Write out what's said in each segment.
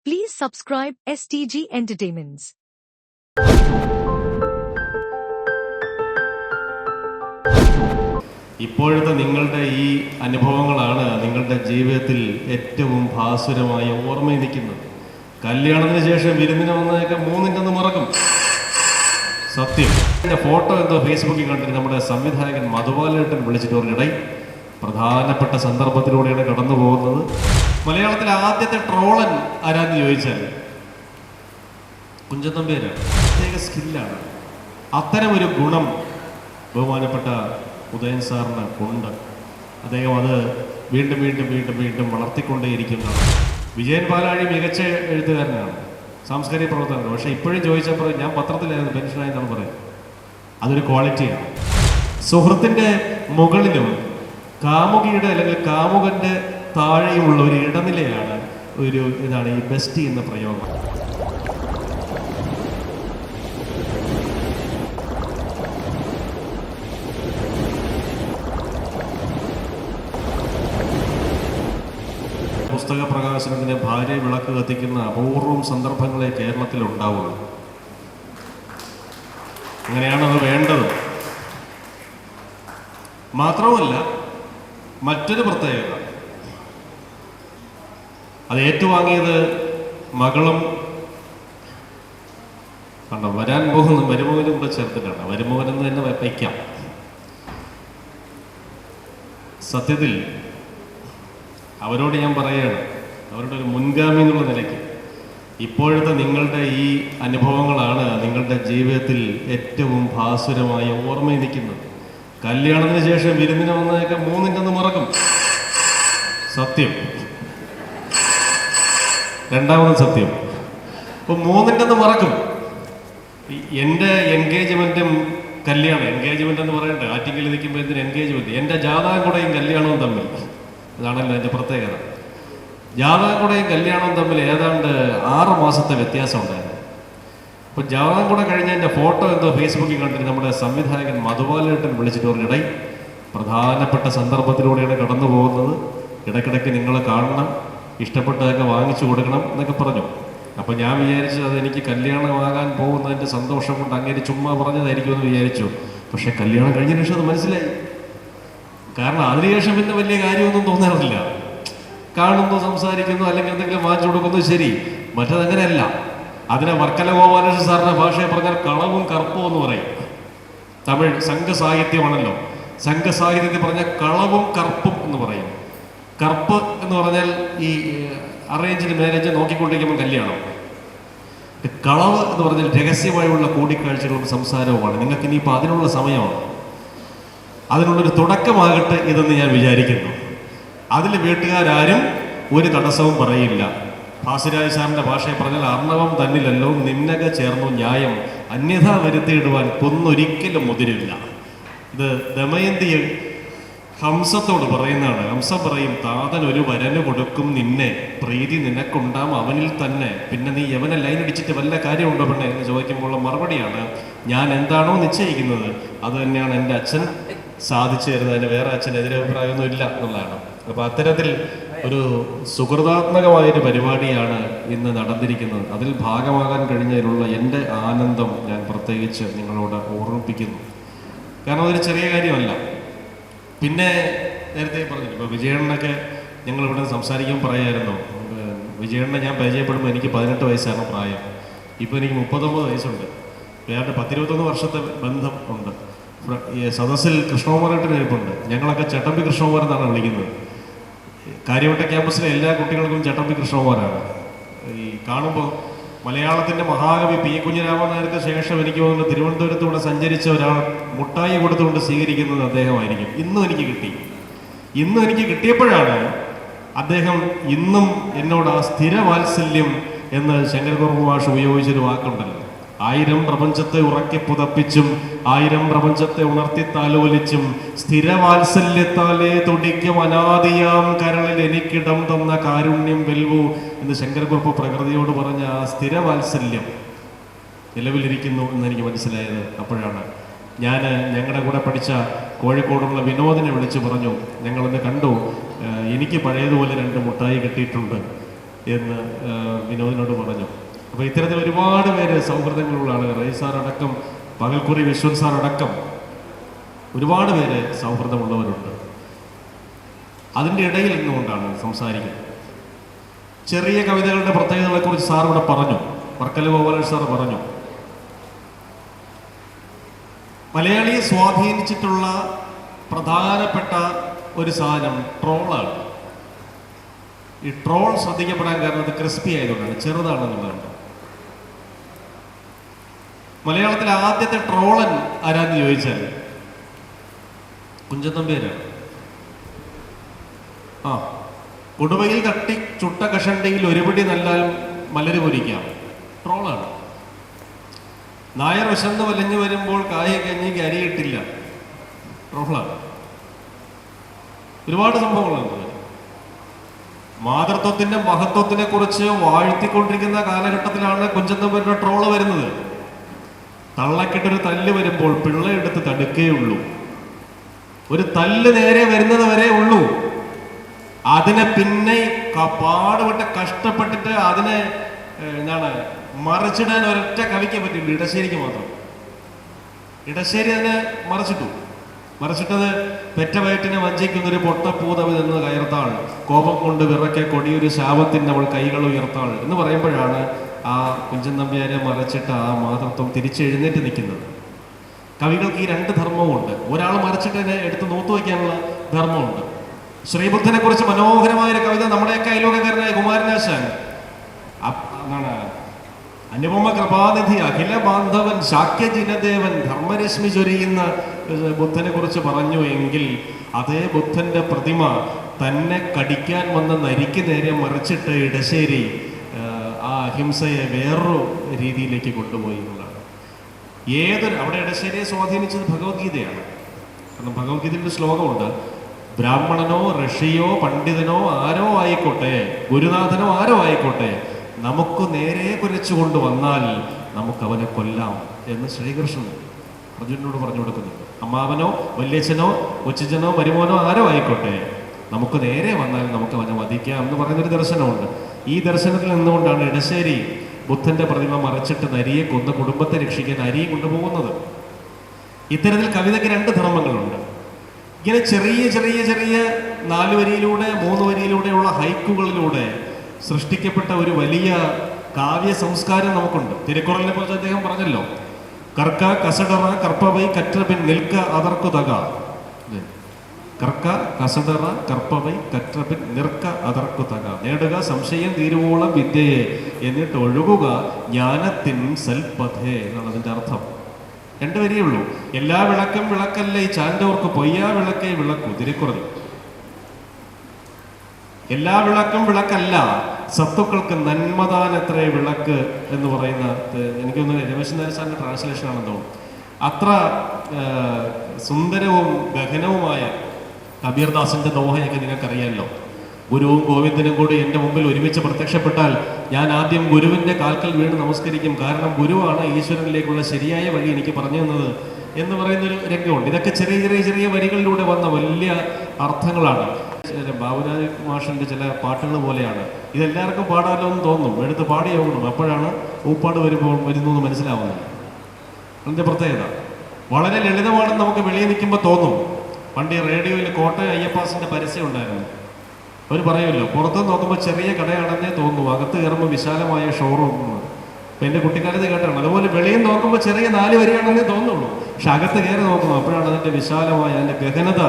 Please subscribe STG Entertainments. ഇപ്പോഴത്തെ നിങ്ങളുടെ ഈ അനുഭവങ്ങളാണ് നിങ്ങളുടെ ജീവിതത്തിൽ ഏറ്റവും ഭാസുരമായ ഓർമ്മയിൽ നിൽക്കുന്നത്. കല്യാണത്തിന് ശേഷം വിരുന്നിന് വന്നതൊക്കെ മൂന്നിൻ്റെന്ന് മറക്കും. സത്യം. എൻ്റെ ഫോട്ടോ എന്തോ ഫേസ്ബുക്കിൽ കണ്ടിട്ട് നമ്മുടെ സംവിധായകൻ മധുബാലേട്ടൻ വിളിച്ചിട്ട് പറഞ്ഞിടൈ പ്രധാനപ്പെട്ട സന്ദർഭത്തിലൂടെയാണ് കടന്നു പോകുന്നത്. മലയാളത്തിലെ ആദ്യത്തെ ട്രോളൻ ആരാന്ന് ചോദിച്ചാൽ കുഞ്ചത്തമ്പേരാണ്. പ്രത്യേക സ്കില്ലാണ്. അത്തരമൊരു ഗുണം ബഹുമാനപ്പെട്ട ഉദയൻ സാറിന് ഉണ്ട്. അദ്ദേഹം അത് വീണ്ടും വീണ്ടും വീണ്ടും വീണ്ടും വളർത്തിക്കൊണ്ടേയിരിക്കുന്നതാണ്. വിജയൻ പാലാഴി മികച്ച എഴുത്തുകാരനാണ്, സാംസ്കാരിക പ്രവർത്തകനാണ്. പക്ഷേ ഇപ്പോഴും ചോദിച്ചപ്പോൾ ഞാൻ പത്രത്തിലായിരുന്നു പെൻഷനായി എന്നാണ് പറയുന്നത്. അതൊരു ക്വാളിറ്റിയാണ്. സുഹൃത്തിൻ്റെ മുകളിലും കാമുകിയുടെ അല്ലെങ്കിൽ കാമുകൻ്റെ താഴെയുമുള്ള ഒരു ഇടനിലയാണ് ഇതാണ് ഈ ബെസ്റ്റി എന്ന പ്രയോഗം. പുസ്തക പ്രകാശനത്തിന് ഭാര്യ വിളക്ക് കത്തിക്കുന്ന അപൂർവം സന്ദർഭങ്ങളെ കേരളത്തിൽ ഉണ്ടാവുള്ളൂ. അങ്ങനെയാണത് വേണ്ടത്. മാത്രവുമല്ല, മറ്റൊരു പ്രത്യേകത, അത് ഏറ്റുവാങ്ങിയത് മകളും കണ്ടോ വരാൻ പോകുന്ന മരുമകനും കൂടെ ചേർത്തിട്ടാണ്. മരുമകനെന്ന് തന്നെ വയ്ക്കാം. സത്യത്തിൽ അവരോട് ഞാൻ പറയുകയാണ്, അവരുടെ ഒരു മുൻഗാമി എന്നുള്ള നിലയ്ക്ക് ഇപ്പോഴത്തെ നിങ്ങളുടെ ഈ അനുഭവങ്ങളാണ് നിങ്ങളുടെ ജീവിതത്തിൽ ഏറ്റവും ഭാസുരമായ ഓർമ്മയിൽ നിൽക്കുന്നത്. കല്യാണത്തിന് ശേഷം വിരുന്നിന് വന്നതൊക്കെ മൂന്നിൻ്റെന്ന് മറക്കും. സത്യം. രണ്ടാമത് സത്യം. അപ്പോൾ മൂന്നിൻ്റെന്ന് മറക്കും. എൻ്റെ എൻഗേജ്മെൻറ്റും കല്യാണം, എൻഗേജ്മെൻ്റ് എന്ന് പറയണ്ടേ, ആറ്റിങ്ങിൽ നിൽക്കുമ്പോൾ എന്തിന് എൻഗേജ്മെൻറ്റ്, എൻ്റെ ജാതകം കൂടെയും കല്യാണവും തമ്മിൽ, അതാണല്ലോ എൻ്റെ പ്രത്യേകത. ജാതകം കൂടെയും കല്യാണവും തമ്മിൽ ഏതാണ്ട് 6 മാസത്തെ വ്യത്യാസം ഉണ്ടായിരുന്നു. അപ്പോൾ ജാതകം കൂടെ കഴിഞ്ഞ എൻ്റെ ഫോട്ടോ എന്തോ ഫേസ്ബുക്കിൽ കണ്ടിട്ട് നമ്മുടെ സംവിധായകൻ മധുബാലേട്ടൻ വിളിച്ചിട്ട് പറഞ്ഞിടൈ പ്രധാനപ്പെട്ട സന്ദർഭത്തിലൂടെയാണ് കടന്നു പോകുന്നത്, ഇടയ്ക്കിടയ്ക്ക് നിങ്ങൾ കാണണം, ഇഷ്ടപ്പെട്ടതൊക്കെ വാങ്ങിച്ചു കൊടുക്കണം എന്നൊക്കെ പറഞ്ഞു. അപ്പോൾ ഞാൻ വിചാരിച്ചത് അതെനിക്ക് കല്യാണമാകാൻ പോകുന്നതിൻ്റെ സന്തോഷം കൊണ്ട് അങ്ങനെ ചുമ്മാ പറഞ്ഞതായിരിക്കുമെന്ന് വിചാരിച്ചു. പക്ഷേ കല്യാണം കഴിഞ്ഞ ശേഷം അത് മനസ്സിലായി. കാരണം അതിനുശേഷം പിന്നെ വലിയ കാര്യമൊന്നും തോന്നാറില്ല. കാണുന്നു, സംസാരിക്കുന്നു, അല്ലെങ്കിൽ എന്തെങ്കിലും വാങ്ങിച്ചു കൊടുക്കുന്നു, ശരി. മറ്റതങ്ങനെയല്ല. അതിനെ വർക്കല ഗോപാലകൃഷ്ണൻ സാറിൻ്റെ ഭാഷയെ പറഞ്ഞാൽ കളവും കറുപ്പും എന്ന് പറയും. തമിഴ് സംഘസാഹിത്യമാണല്ലോ. സംഘസാഹിത്യത്തിൽ പറഞ്ഞാൽ കളവും കറുപ്പും എന്ന് പറയും. കറുപ്പ് എന്ന് പറഞ്ഞാൽ ഈ അറേഞ്ച്ഡ് മാരേജ് നോക്കിക്കൊണ്ടിരിക്കുമ്പോൾ കല്യാണം. കളവ് എന്ന് പറഞ്ഞാൽ രഹസ്യമായുള്ള കൂടിക്കാഴ്ചകളും സംസാരവുമാണ്. നിങ്ങൾക്ക് ഇനിയിപ്പോൾ അതിനുള്ള സമയമാണ്. അതിനുള്ളൊരു തുടക്കമാകട്ടെ ഇതെന്ന് ഞാൻ വിചാരിക്കുന്നു. അതിൽ വീട്ടുകാരും ഒരു തടസ്സവും പറയില്ല. ഭാസിരാജ് സാറിൻ്റെ ഭാഷയെ പറഞ്ഞാൽ അർണവം തന്നിലല്ലോ നിന്നക ചേർന്നു ന്യായം, അന്യഥ വരുത്തിയിടുവാൻ കൊന്നൊരിക്കലും മുതിരില്ല. ഇത് ദമയന്തി ഹംസത്തോട് പറയുന്നതാണ്. ഹംസം പറയും, താതൻ ഒരു വരന് കൊടുക്കും നിന്നെ, പ്രീതി നിനക്കുണ്ടാം അവനിൽ തന്നെ, പിന്നെ നീ യവനെ ലൈൻ അടിച്ചിട്ട് വല്ല കാര്യമുണ്ടോ പെണ്ണെ എന്ന് ചോദിക്കുമ്പോഴുള്ള മറുപടിയാണ്, ഞാൻ എന്താണോ നിശ്ചയിക്കുന്നത് അത് തന്നെയാണ് എൻ്റെ അച്ഛൻ സാധിച്ചു തരുന്നത്, അതിന് വേറെ അച്ഛൻ എതിരഭിപ്രായമൊന്നും ഇല്ല എന്നുള്ളതാണ്. അപ്പോൾ അത്തരത്തിൽ ഒരു സുഹൃതാത്മകമായൊരു പരിപാടിയാണ് ഇന്ന് നടന്നിരിക്കുന്നത്. അതിൽ ഭാഗമാകാൻ കഴിഞ്ഞതിലുള്ള എൻ്റെ ആനന്ദം ഞാൻ പ്രത്യേകിച്ച് നിങ്ങളോട് ഓർമ്മിപ്പിക്കുന്നു. കാരണം അതൊരു ചെറിയ കാര്യമല്ല. പിന്നെ നേരത്തെ പറഞ്ഞില്ല, ഇപ്പോൾ വിജയണ്ണനൊക്കെ ഞങ്ങളിവിടെ സംസാരിക്കുമ്പോൾ പറയായിരുന്നു, വിജയണ്ണനെ ഞാൻ പരിചയപ്പെടുമ്പോൾ എനിക്ക് 18 വയസ്സാണ് പ്രായം. ഇപ്പോൾ എനിക്ക് 39 വയസ്സുണ്ട്. വേറെ 10-21 വർഷത്തെ ബന്ധം ഉണ്ട്. ഈ സദസ്സിൽ കൃഷ്ണകുമാരേട്ടൻ ഇരിപ്പുണ്ട്. ഞങ്ങളൊക്കെ ചട്ടമ്പി കൃഷ്ണകുമാരൻ എന്നാണ് വിളിക്കുന്നത്. കാര്യവട്ട ക്യാമ്പസിലെ എല്ലാ കുട്ടികൾക്കും ചട്ടമ്പി കൃഷ്ണകുമാരാണ്. ഈ കാണുമ്പോൾ മലയാളത്തിൻ്റെ മഹാകവി പി കുഞ്ഞിരാമൻ നായർക്ക് ശേഷം എനിക്ക് തോന്നുന്നു തിരുവനന്തപുരത്തൂടെ സഞ്ചരിച്ച ഒരാൾ മുട്ടായി കൊടുത്തുകൊണ്ട് സ്വീകരിക്കുന്നത് അദ്ദേഹമായിരിക്കും. ഇന്നും എനിക്ക് കിട്ടിയപ്പോഴാണ് അദ്ദേഹം ഇന്നും എന്നോട് ആ സ്ഥിരവാത്സല്യം എന്ന് ശങ്കരകുറുപ്പ് മാഷ് ഉപയോഗിച്ചൊരു വാക്കുണ്ടല്ലോ, 1000 പ്രപഞ്ചത്തെ ഉറക്കി പുതപ്പിച്ചും 1000 പ്രപഞ്ചത്തെ ഉണർത്തി താലോലിച്ചും സ്ഥിരവാത്സല്യത്താലേ തുടിക്കും അനാദിയാം കരളിൽ എനിക്കിടം തന്ന കാരുണ്യം വെൽവു എന്ന് ശങ്കരകുറുപ്പ് പ്രകൃതിയോട് പറഞ്ഞ ആ സ്ഥിരവാത്സല്യം നിലവിലിരിക്കുന്നു എന്നെനിക്ക് മനസ്സിലായത് അപ്പോഴാണ്. ഞങ്ങളുടെ കൂടെ പഠിച്ച കോഴിക്കോടുള്ള വിനോദിനെ വിളിച്ചു പറഞ്ഞു, ഞങ്ങളൊന്ന് കണ്ടു, എനിക്ക് പഴയതുപോലെ 2 മുട്ടായി കിട്ടിയിട്ടുണ്ട്, എന്ന് വിനോദിനോട് പറഞ്ഞു. അപ്പോൾ ഇത്തരത്തിൽ ഒരുപാട് പേര് സൗഹൃദങ്ങളുള്ള ആളുകൾ, റൈ സാർ അടക്കം, പകൽക്കുറി വിശ്വൻ സാർ അടക്കം ഒരുപാട് പേര് സൗഹൃദമുള്ളവരുണ്ട്. അതിൻ്റെ ഇടയിൽ നിന്നുകൊണ്ടാണ് സംസാരിക്കുന്നത്. ചെറിയ കവിതകളുടെ പ്രത്യേകതകളെക്കുറിച്ച് സാർ ഇവിടെ പറഞ്ഞു, വർക്കല ഗോപാലൻ സാർ പറഞ്ഞു. മലയാളിയെ സ്വാധീനിച്ചിട്ടുള്ള പ്രധാനപ്പെട്ട ഒരു സാധനം ട്രോളാണ്. ഈ ട്രോൾ ശ്രദ്ധിക്കപ്പെടാൻ കാരണം അത് ക്രിസ്പി ആയതുകൊണ്ടാണ്, ചെറുതാണെന്നുള്ളതാണ്. മലയാളത്തിലെ ആദ്യത്തെ ട്രോളൻ ആരാന്ന് ചോദിച്ചാൽ കുഞ്ചൻനമ്പ്യാരാണ്. കൊടുവയിൽ തട്ടി ചുട്ട കഷണ്ടിയിൽ ഒരുപിടി നല്ലാൽ മലര് പൊരിക്കാം, ട്രോളാണ്. നായർ വിശന്ന് വലഞ്ഞു വരുമ്പോൾ കായ കഞ്ഞിക്ക് അരിയിട്ടില്ല, ട്രോളാണ്. ഒരുപാട് സംഭവങ്ങളുണ്ട്. മാതൃത്വത്തിന്റെ മഹത്വത്തിനെ കുറിച്ച് വാഴ്ത്തിക്കൊണ്ടിരിക്കുന്ന കാലഘട്ടത്തിലാണ് കുഞ്ചൻനമ്പ്യാരുടെ ട്രോള് വരുന്നത്. തള്ളക്കിട്ടൊരു തല്ല് വരുമ്പോൾ പിള്ളയെടുത്ത് തടുക്കേയുള്ളൂ, ഒരു തല്ല് നേരെ വരുന്നത് വരെ ഉള്ളൂ. അതിനെ പിന്നെ പാടുപെട്ട് കഷ്ടപ്പെട്ടിട്ട് അതിനെ എന്താണ് മറിച്ചിടാൻ ഒരൊറ്റ കവിക്ക് പറ്റില്ല, ഇടശ്ശേരിക്ക് മാത്രം. ഇടശ്ശേരി അതിനെ മറിച്ചിട്ടത് പെറ്റ വയറ്റിനെ വഞ്ചിക്കുന്നൊരു പൊട്ടപ്പൂതവി നിന്ന് കയർത്താൾ, കോപം കൊണ്ട് വിറക്കെ കൊടിയൊരു ശാപത്തിന് അവൾ കൈകൾ ഉയർത്താൾ എന്ന് പറയുമ്പോഴാണ് ആ കുഞ്ചൻനമ്പ്യാരെ മറിച്ചിട്ട് ആ മാതൃത്വം തിരിച്ചെഴുന്നേറ്റ് നിൽക്കുന്നത്. കവികൾക്ക് ഈ രണ്ട് ധർമ്മവുമുണ്ട്. ഒരാൾ മറിച്ചിട്ട് തന്നെ എടുത്ത് നോത്തുവയ്ക്കാനുള്ള ധർമ്മമുണ്ട്. ശ്രീബുദ്ധനെ കുറിച്ച് മനോഹരമായൊരു കവിത നമ്മുടെയൊക്കെ അയലോകക്കാരനായ കുമാരനാശാൻ, എന്താണ്, അനുപമ കൃപാനിധി അഖില ബാന്ധവൻ ശാക്യജിനദേവൻ ധർമ്മരശ്മി ചൊരിയുന്ന ബുദ്ധനെ കുറിച്ച് പറഞ്ഞു എങ്കിൽ അതേ ബുദ്ധന്റെ പ്രതിമ തന്നെ കടിക്കാൻ വന്ന നരിക്ക് നേരെ മറിച്ചിട്ട് ഇടശ്ശേരി ആ അഹിംസയെ വേറൊരു രീതിയിലേക്ക് കൊണ്ടുപോയി എന്നുള്ളതാണ്. അവിടെ ഇടശ്ശേരിയെ സ്വാധീനിച്ചത് ഭഗവത്ഗീതയാണ്. കാരണം ഭഗവത്ഗീതയുടെ ശ്ലോകമുണ്ട്, ബ്രാഹ്മണനോ ഋഷിയോ പണ്ഡിതനോ ആരോ ആയിക്കോട്ടെ, ഗുരുനാഥനോ ആരോ ആയിക്കോട്ടെ, നമുക്ക് നേരെ കുരച്ചു കൊണ്ടുവന്നാൽ നമുക്ക് അവനെ കൊല്ലാം എന്ന് ശ്രീകൃഷ്ണൻ അർജുനനോട് പറഞ്ഞു കൊടുക്കുന്നുണ്ട്. അമ്മാവനോ വല്യച്ഛനോ കൊച്ചച്ഛനോ മരുമോനോ ആരോ ആയിക്കോട്ടെ, നമുക്ക് നേരെ വന്നാൽ നമുക്ക് അവനെ വധിക്കാം എന്ന് പറയുന്നൊരു ദർശനമുണ്ട്. ഈ ദർശനത്തിൽ നിന്നുകൊണ്ടാണ് ഇടശ്ശേരി ബുദ്ധന്റെ പ്രതിമ മറിച്ചിട്ട് നരിയെ കൊന്ന് കുടുംബത്തെ രക്ഷിക്കാൻ അരിയെ കൊണ്ടുപോകുന്നത്. ഇത്തരത്തിൽ കവിതയ്ക്ക് രണ്ട് ധർമ്മങ്ങളുണ്ട്. ഇങ്ങനെ ചെറിയ ചെറിയ ചെറിയ 4 വരിയിലൂടെ 3 വരിയിലൂടെയുള്ള ഹൈക്കുകളിലൂടെ സൃഷ്ടിക്കപ്പെട്ട ഒരു വലിയ കാവ്യ സംസ്കാരം നമുക്കുണ്ട്. തിരുക്കുറലിനെ കുറിച്ച് അദ്ദേഹം പറഞ്ഞല്ലോ, കർക്ക കസടറ കർപ്പവൈ കറ്റപിൻ നിൽക്ക അതർക്കു തക. കർക്ക കസടറ കർപ്പവൈ കറ്റപിൻ നിൽക്ക അതർക്കു തക. നേടുക സംശയം തീരുവോളം വിദ്യയെ, എന്നിട്ട് ഒഴുകുക ജ്ഞാനത്തിൻ സൽപഥേ എന്നാണ് അതിൻ്റെ അർത്ഥം. 2 വരിയേ ഉള്ളൂ. എല്ലാ വിളക്കും വിളക്കല്ല ഈ ചാന്തോർക്ക് പൊയ്യാ വിളക്കേ വിളക്കു. തിരുക്കുറൽ. എല്ലാ വിളക്കും വിളക്കല്ല, സത്തുക്കൾക്ക് നന്മദാനത്രേ വിളക്ക് എന്ന് പറയുന്ന, എനിക്കൊന്ന് രമേശ് നായർ സാറിന്റെ ട്രാൻസ്ലേഷൻ ആണെന്ന് തോന്നുന്നു. അത്ര സുന്ദരവും ഗഹനവുമായ കബീർദാസിന്റെ ദോഹയൊക്കെ നിങ്ങൾക്കറിയാമല്ലോ. ഗുരുവും ഗോവിന്ദനും കൂടി എൻ്റെ മുമ്പിൽ ഒരുമിച്ച് പ്രത്യക്ഷപ്പെട്ടാൽ ഞാൻ ആദ്യം ഗുരുവിൻ്റെ കാൽക്കൽ വീണ് നമസ്കരിക്കും, കാരണം ഗുരുവാണ് ഈശ്വരനിലേക്കുള്ള ശരിയായ വഴി എനിക്ക് പറഞ്ഞു തന്നത് എന്ന് പറയുന്നൊരു രംഗമുണ്ട്. ഇതൊക്കെ ചെറിയ ചെറിയ ചെറിയ വരികളിലൂടെ വന്ന വലിയ അർത്ഥങ്ങളാണ്. ബാബുരാജ് മാഷിൻ്റെ ചില പാട്ടുകൾ പോലെയാണ്. ഇതെല്ലാവർക്കും പാടാമല്ലോ എന്ന് തോന്നും, എടുത്ത് പാടി പോകണം, അപ്പോഴാണ് ഊപ്പാട് വരുന്നു എന്ന് മനസ്സിലാവുന്നത്. അതിൻ്റെ പ്രത്യേകത വളരെ ലളിതമാണെന്ന് നമുക്ക് വെളിയിൽ നിൽക്കുമ്പോൾ തോന്നും. പണ്ട് ഈ റേഡിയോയിൽ കോട്ടയം അയ്യപ്പാസിൻ്റെ പരസ്യം ഉണ്ടായിരുന്നു. അവർ പറയുമല്ലോ, പുറത്ത് നോക്കുമ്പോൾ ചെറിയ കടയാണെന്നേ തോന്നുന്നു, അകത്ത് കയറുമ്പോൾ വിശാലമായ ഷോറൂം. അപ്പം എൻ്റെ കുട്ടിക്കാലത്ത് കേട്ടാണ്. അതുപോലെ വെളിയിൽ നോക്കുമ്പോൾ ചെറിയ 4 വരിയാണെന്നേ തോന്നുള്ളൂ, പക്ഷെ അകത്ത് കയറി നോക്കുന്നു, അപ്പോഴാണ് അതിൻ്റെ വിശാലമായ അതിൻ്റെ ഗഹനത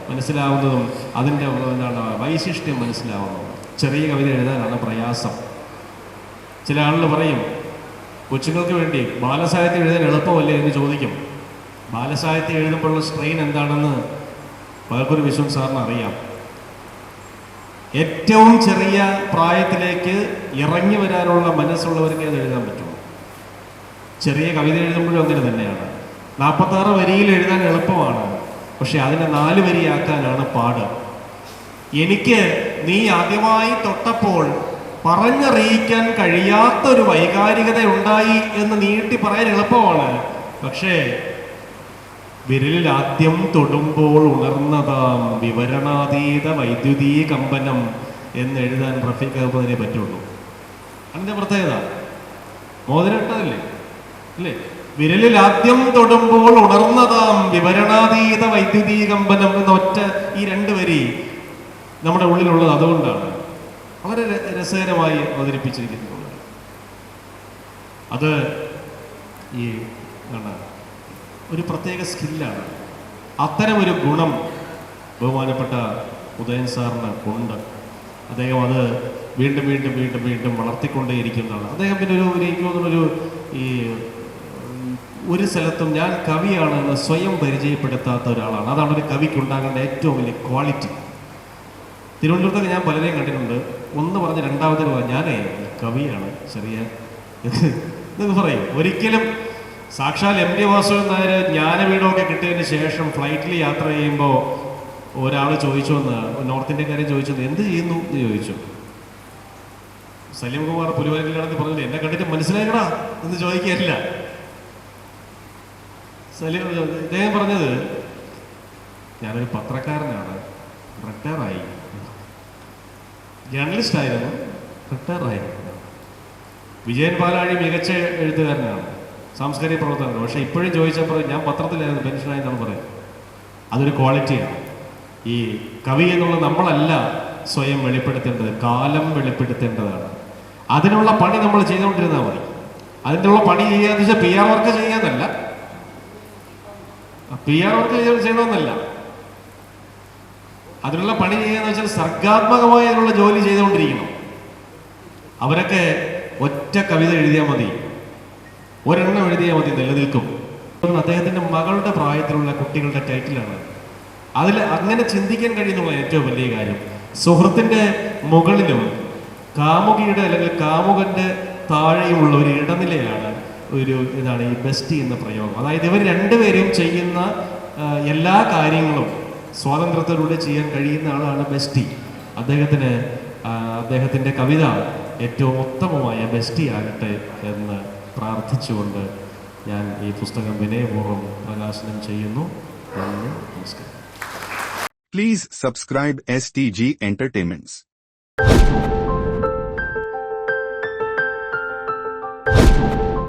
മനസ്സിലാവുന്നതും അതിൻ്റെ എന്താണ് വൈശിഷ്ട്യം മനസ്സിലാവുന്നതും. ചെറിയ കവിത എഴുതാനാണ് പ്രയാസം. ചില ആളുകൾ പറയും, കൊച്ചുങ്ങൾക്ക് വേണ്ടി ബാലസാഹിത്യം എഴുതാൻ എളുപ്പമല്ലേ എന്ന് ചോദിക്കും. ബാലസാഹിത്യം എഴുതുമ്പോഴുള്ള സ്ട്രെയിൻ എന്താണെന്ന് പകൽക്കുറി വിശ്വൻ സാറിന് അറിയാം. ഏറ്റവും ചെറിയ പ്രായത്തിലേക്ക് ഇറങ്ങി വരാനുള്ള മനസ്സുള്ളവർക്ക് അത് എഴുതാൻ പറ്റുള്ളൂ. ചെറിയ കവിത എഴുതുമ്പോഴും അങ്ങനെ തന്നെയാണ്. 46 വരിയിൽ എഴുതാൻ എളുപ്പമാണ്, പക്ഷെ അതിനെ 4 വരിയാക്കാനാണ് പാട്. എനിക്ക് നീ ആദ്യമായി തൊട്ടപ്പോൾ പറഞ്ഞറിയിക്കാൻ കഴിയാത്തൊരു വൈകാരികത ഉണ്ടായി എന്ന് നീട്ടി പറയാൻ എളുപ്പമാണ്, പക്ഷേ വിരലിൽ ആദ്യം തൊടുമ്പോൾ ഉണർന്നതാം വിവരണാതീത വൈദ്യുതീ കമ്പനം എന്ന് എഴുതാൻ റഫീഖ് അഹമ്മദിനെ പറ്റുള്ളൂ. അതിൻ്റെ പ്രത്യേകത മോതിരം ഇട്ടതല്ലേ അല്ലേ? വിരലിൽ ആദ്യം തൊടുമ്പോൾ ഉണർന്നതാം വിവരണാതീത വൈദ്യുതീ കമ്പനം എന്ന ഒറ്റ ഈ 2 വരി നമ്മുടെ ഉള്ളിലുള്ളത് അതുകൊണ്ടാണ്. വളരെ രസകരമായി അവതരിപ്പിച്ചിരിക്കുന്നത്. അത് ഈ എന്താണ് ഒരു പ്രത്യേക സ്കില്ലാണ്. അത്തരമൊരു ഗുണം ബഹുമാനപ്പെട്ട ഉദയൻ സാറിന് ഉണ്ട്. അദ്ദേഹം അത് വീണ്ടും വീണ്ടും വീണ്ടും വീണ്ടും വളർത്തിക്കൊണ്ടേയിരിക്കുന്നതാണ്. അദ്ദേഹം പിന്നെ എനിക്ക് തോന്നുന്നൊരു ഈ ഒരു സ്ഥലത്തും ഞാൻ കവിയാണെന്ന് സ്വയം പരിചയപ്പെടുത്താത്ത ഒരാളാണ്. അതാണ് ഒരു കവിക്കുണ്ടാകേണ്ട ഏറ്റവും വലിയ ക്വാളിറ്റി. തിരുവനന്തപുരത്തൊക്കെ ഞാൻ പലരെയും കണ്ടിട്ടുണ്ട്. ഒന്ന് പറഞ്ഞ് രണ്ടാമത്തേന് പറഞ്ഞു ഞാനേ കവിയാണ് ചെറിയ എന്നൊക്കെ പറയും. ഒരിക്കലും സാക്ഷാൽ എം ടി വാസുദേവൻ നായർ ജ്ഞാനപീഠമൊക്കെ കിട്ടിയതിന് ശേഷം ഫ്ലൈറ്റിൽ യാത്ര ചെയ്യുമ്പോൾ ഒരാൾ ചോദിച്ചുവെന്ന്, നോർത്ത് ഇന്ത്യക്കാരൻ ചോദിച്ചത് എന്ത് ചെയ്യുന്നു എന്ന് ചോദിച്ചു. സലീം കുമാർ പുലിവാലിലാണെന്ന് പറഞ്ഞത് എന്നെ കണ്ടിട്ട് മനസ്സിലാക്കടാ എന്ന് ചോദിക്കാറില്ല. ഇദ്ദേഹം പറഞ്ഞത് ഞാനൊരു പത്രക്കാരനാണ്, റിട്ടയറായി, ജേർണലിസ്റ്റ് ആയിരുന്നു, റിട്ടയറായിരുന്നു. വിജയൻ പാലാഴി മികച്ച എഴുത്തുകാരനാണ്, സാംസ്കാരിക പ്രവർത്തകനാണ്. പക്ഷെ ഇപ്പോഴും ചോദിച്ചപ്പോൾ ഞാൻ പത്രത്തിലായിരുന്നു, പെൻഷനായി എന്നാണ് പറയുന്നത്. അതൊരു ക്വാളിറ്റിയാണ്. ഈ കവി എന്നുള്ള നമ്മളല്ല സ്വയം വെളിപ്പെടുത്തേണ്ടത്, കാലം വെളിപ്പെടുത്തേണ്ടതാണ്. അതിനുള്ള പണി നമ്മൾ ചെയ്തുകൊണ്ടിരുന്നാൽ മതി. അതിനുള്ള പണി ചെയ്യാന്ന് വെച്ചാൽ PR വർക്ക് ചെയ്യാന്നല്ല, PR വർക്ക് ചെയ്യണമെന്നല്ല. അതിനുള്ള പണി ചെയ്യാന്ന് വെച്ചാൽ സർഗാത്മകമായി അതിനുള്ള ജോലി ചെയ്തുകൊണ്ടിരിക്കണം. അവരൊക്കെ ഒറ്റ കവിത എഴുതിയാൽ മതി, ഒരെണ്ണം എഴുതിയാൽ മതി, നിലനിൽക്കും. അദ്ദേഹത്തിന്റെ മകളുടെ പ്രായത്തിലുള്ള കുട്ടികളുടെ ടൈറ്റിലാണ്. അതിൽ അങ്ങനെ ചിന്തിക്കാൻ കഴിയുന്നുള്ള ഏറ്റവും വലിയ കാര്യം. സുഹൃത്തിന്റെ മുകളിലും കാമുകിയുടെ അല്ലെങ്കിൽ കാമുകന്റെ താഴെയുമുള്ള ഒരു ഇടനിലയാണ് ഇതാണ് ഈ ബെസ്റ്റി എന്ന പ്രയോഗം. അതായത് ഇവർ രണ്ടുപേരും ചെയ്യുന്ന എല്ലാ കാര്യങ്ങളും സ്വാതന്ത്ര്യത്തിലൂടെ ചെയ്യാൻ കഴിയുന്ന ആളാണ് ബെസ്റ്റി. അദ്ദേഹത്തിന്റെ കവിത ഏറ്റവും ഉത്തമമായ ബെസ്റ്റി ആകട്ടെ എന്ന് പ്രാർത്ഥിച്ചുകൊണ്ട് ഞാൻ ഈ പുസ്തകം വിനയപൂർവ്വം പ്രകാശനം ചെയ്യുന്നു. നന്ദി, നമസ്കാരം. Please subscribe STG Entertainments.